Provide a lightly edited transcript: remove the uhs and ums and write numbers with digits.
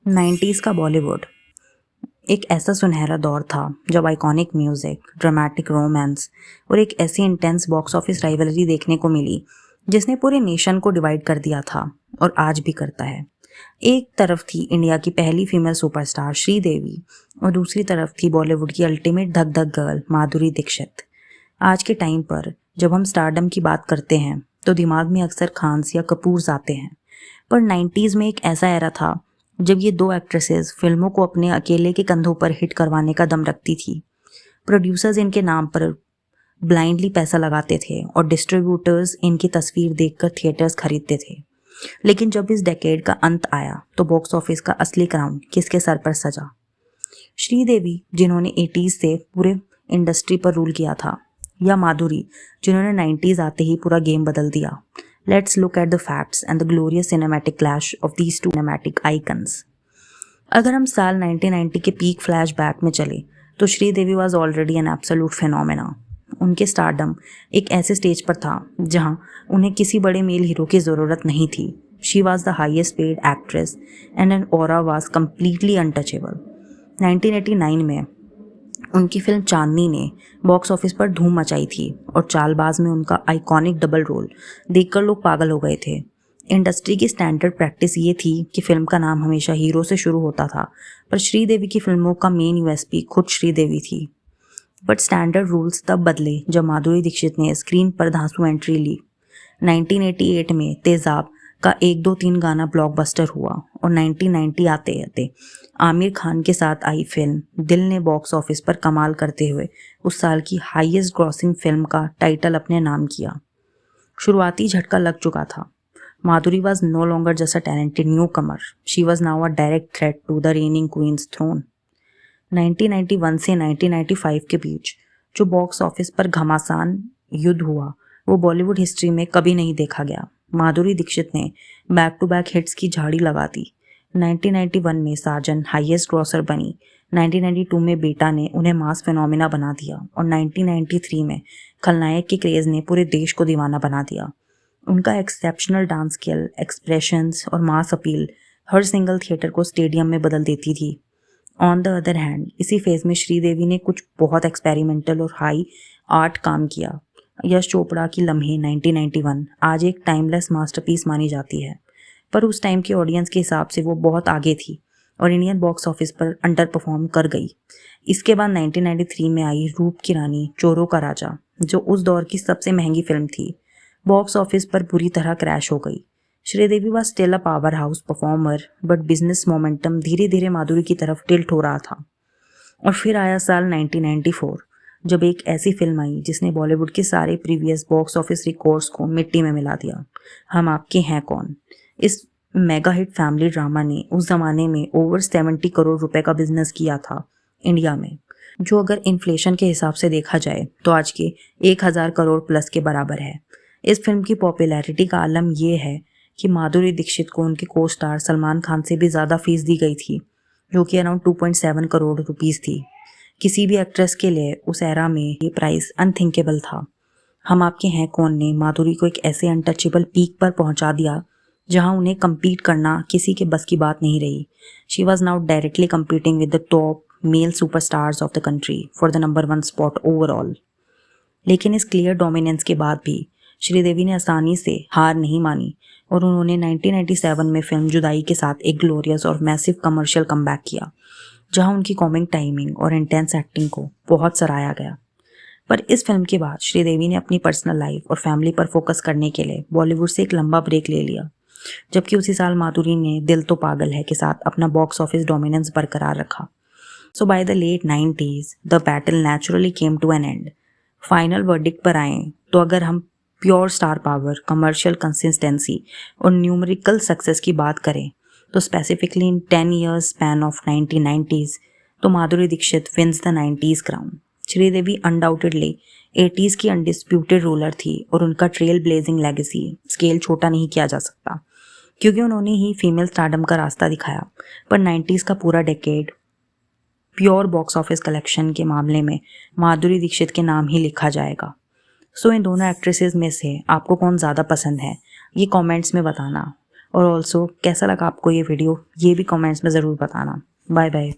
90s का बॉलीवुड एक ऐसा सुनहरा दौर था जब आइकॉनिक म्यूजिक, ड्रामेटिक रोमांस और एक ऐसी इंटेंस बॉक्स ऑफिस राइवलरी देखने को मिली जिसने पूरे नेशन को डिवाइड कर दिया था और आज भी करता है। एक तरफ थी इंडिया की पहली फीमेल सुपरस्टार श्रीदेवी और दूसरी तरफ थी बॉलीवुड की अल्टीमेट धक धक गर्ल माधुरी दीक्षित। आज के टाइम पर जब हम स्टारडम की बात करते हैं तो दिमाग में अक्सर खान्स या कपूर्स आते हैं, पर 90s में एक ऐसा एरा था जब ये दो एक्ट्रेसेस फिल्मों को अपने अकेले के कंधों पर हिट करवाने का दम रखती थी। प्रोड्यूसर्स इनके नाम पर ब्लाइंडली पैसा लगाते थे और डिस्ट्रीब्यूटर्स इनकी तस्वीर देखकर थिएटर्स खरीदते थे। लेकिन जब इस डेकेड का अंत आया तो बॉक्स ऑफिस का असली क्राउन किसके सर पर सजा? श्रीदेवी, जिन्होंने 80s से पूरे इंडस्ट्री पर रूल किया था, या माधुरी, जिन्होंने 90s आते ही पूरा गेम बदल दिया? Let's look at the facts and the glorious cinematic clash of these two cinematic icons. अगर हम साल 1990 के पीक फ्लैशबैक में चले तो Sridevi was already an absolute phenomena. उनके स्टारडम एक ऐसे स्टेज पर था जहां उन्हें किसी बड़े मेल हीरो की ज़रूरत नहीं थी। She was the highest paid actress and an aura was completely untouchable. 1989 में उनकी फिल्म चांदनी ने बॉक्स ऑफिस पर धूम मचाई थी और चालबाज में उनका आइकॉनिक डबल रोल देखकर लोग पागल हो गए थे। इंडस्ट्री की स्टैंडर्ड प्रैक्टिस ये थी कि फिल्म का नाम हमेशा हीरो से शुरू होता था, पर श्रीदेवी की फिल्मों का मेन यूएसपी खुद श्रीदेवी थी। बट स्टैंडर्ड रूल्स तब बदले जब माधुरी दीक्षित ने स्क्रीन पर धांसू एंट्री ली। 1988 में तेजाब का 1-2-3 गाना ब्लॉकबस्टर हुआ और 1990 आते आते आमिर खान के साथ आई फिल्म दिल ने बॉक्स ऑफिस पर कमाल करते हुए उस साल की हाईएस्ट ग्रॉसिंग फिल्म का टाइटल अपने नाम किया। शुरुआती झटका लग चुका था। Madhuri was no longer just a talented newcomer, she was now a direct threat to the reigning queen's throne. 1991 से 1995 के बीच जो बॉक्स ऑफिस पर घमासान युद्ध हुआ वो बॉलीवुड हिस्ट्री में कभी नहीं देखा गया। माधुरी दीक्षित ने बैक टू बैक हिट्स की झाड़ी लगा दी। 1991 में साजन हाईएस्ट ग्रॉसर बनी, 1992 में बेटा ने उन्हें मास फिनोमिना बना दिया और 1993 में खलनायक के क्रेज ने पूरे देश को दीवाना बना दिया। उनका एक्सेप्शनल डांस स्किल, एक्सप्रेशंस और मास अपील हर सिंगल थिएटर को स्टेडियम में बदल देती थी। ऑन द अदर हैंड इसी फेज में श्रीदेवी ने कुछ बहुत एक्सपेरिमेंटल और हाई आर्ट काम किया। यश चोपड़ा की लम्हे 1991 आज एक टाइमलेस मास्टरपीस मानी जाती है, पर उस टाइम के ऑडियंस के हिसाब से वो बहुत आगे थी और इंडियन बॉक्स ऑफिस पर अंडर परफॉर्म कर गई। इसके बाद 1993 में आई रूप की रानी चोरों का राजा, जो उस दौर की सबसे महंगी फिल्म थी, बॉक्स ऑफिस पर बुरी तरह क्रैश हो गई। Sridevi was still a power house performer, but business momentum धीरे धीरे माधुरी की तरफ टिल्ट हो रहा था। और फिर आया साल 1994 जब एक ऐसी फिल्म आई जिसने बॉलीवुड के सारे प्रीवियस बॉक्स ऑफिस रिकॉर्ड्स को मिट्टी में मिला दिया। हम आपके हैं कौन। इस मेगा हिट फैमिली ड्रामा ने उस जमाने में ओवर 70 करोड़ रुपए का बिजनेस किया था इंडिया में, जो अगर इन्फ्लेशन के हिसाब से देखा जाए तो आज के 1000 करोड़ प्लस के बराबर है। इस फिल्म की पॉपुलैरिटी का आलम यह है कि माधुरी दीक्षित को उनके को स्टार सलमान खान से भी ज़्यादा फीस दी गई थी, जो कि अराउंड 2.7 करोड़ रुपीस थी। किसी भी एक्ट्रेस के लिए उस एरा में ये प्राइस अनथिंकेबल था। हम आपके हैं कौन ने माधुरी को एक ऐसे अनटचेबल पीक पर पहुंचा दिया जहां उन्हें compete करना किसी के बस की बात नहीं रही। She was now directly competing with the top male superstars of the country for the number 1 spot overall। लेकिन इस क्लियर डोमिनेंस के बाद भी श्रीदेवी ने आसानी से हार नहीं मानी और उन्होंने 1997 में फिल्म जुदाई के साथ एक ग्लोरियस और मैसिव कमर्शियल कमबैक किया, जहां उनकी कॉमिक टाइमिंग और इंटेंस एक्टिंग को बहुत सराहा गया। पर इस फिल्म के बाद श्रीदेवी ने अपनी पर्सनल लाइफ और फैमिली पर फोकस करने के लिए बॉलीवुड से एक लंबा ब्रेक ले लिया, जबकि उसी साल माधुरी ने दिल तो पागल है के साथ अपना बॉक्स ऑफिस डोमिनेंस बरकरार रखा। So by the late 90s the battle naturally came to an end. Final verdict पर आए तो अगर हम pure star power, commercial consistency और न्यूमेरिकल सक्सेस की बात करें तो specifically in 10 years span of 1990s तो Madhuri Dixit wins the 90s crown. Sridevi undoubtedly 80s की अनडिस्प्यूटेड रूलर थी और उनका ट्रेल ब्लेजिंग लेगेसी स्केल छोटा नहीं किया जा सकता, क्योंकि उन्होंने ही फीमेल स्टारडम का रास्ता दिखाया। पर 90s का पूरा decade pure box office collection के मामले में माधुरी दीक्षित के नाम ही लिखा जाएगा। सो इन दोनों एक्ट्रेसेस में से आपको कौन ज़्यादा पसंद है ये कमेंट्स में बताना। और ऑल्सो कैसा लगा आपको ये वीडियो, ये भी कमेंट्स में ज़रूर बताना। Bye bye.